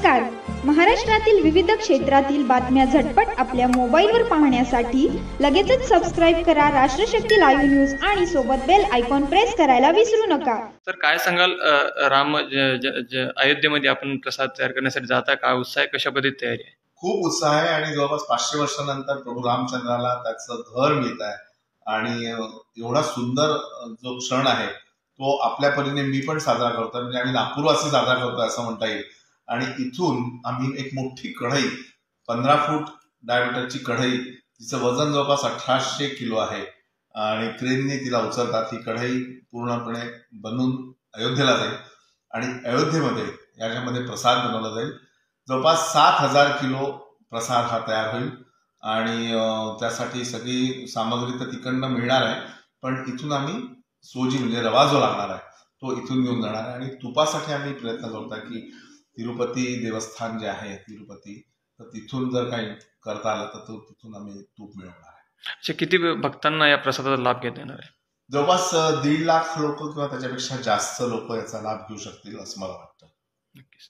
नमस्कार. महाराष्ट्रातील विविध क्षेत्रातील बातम्या झटपट आपल्या मोबाईलवर पाहण्यासाठी लगेचच सबस्क्राईब करा राष्ट्रशक्ती लाईव्ह न्यूज आणि सोबत बेल आयकॉन प्रेस करायला विसरू नका. तर काय सांगाल, राम अयोध्येमध्ये आपण प्रसाद तयार करण्यासाठी जाता, काय उत्साह आहे, कशा पद्धतीत तयारी आहे? खूप उत्साह आहे आणि जवळपास 500 वर्षानंतर प्रभू रामचंद्राला त्याचं घर मिळत आहे आणि एवढा सुंदर जो क्षण आहे तो आपल्या परीने मी पण साजरा करतो, म्हणजे आम्ही नागपूरवासी साजरा करतो असं म्हणता येईल. आणि इथून आम्ही एक मोठी कढई, 15 फूट डायमीटरची कढई, तिचं वजन जवळपास 1800 किलो आहे आणि क्रेनने तिला उचलतात. ही कढई पूर्णपणे बनवून अयोध्येला जाईल आणि अयोध्येमध्ये याच्यामध्ये प्रसाद बनवला जाईल. जवळपास 7,000 किलो प्रसाद हा तयार होईल आणि त्यासाठी सगळी सामग्री तर तिकडनं मिळणार आहे, पण इथून आम्ही सोजी म्हणजे रवा जो लागणार आहे तो इथून घेऊन जाणार आहे. आणि तुपासाठी आम्ही प्रयत्न करतो की तिरुपती देवस्थान जे आहे तिरुपती, तर तिथून जर काही करता आलं तर तिथून आम्ही तूप मिळवणार आहे. किती भक्तांना या प्रसादाचा लाभ घेता येणार आहे? जवळपास 1.5 लाख लोक किंवा त्याच्यापेक्षा जास्त लोक याचा लाभ घेऊ शकतील असं मला वाटतं. नक्कीच.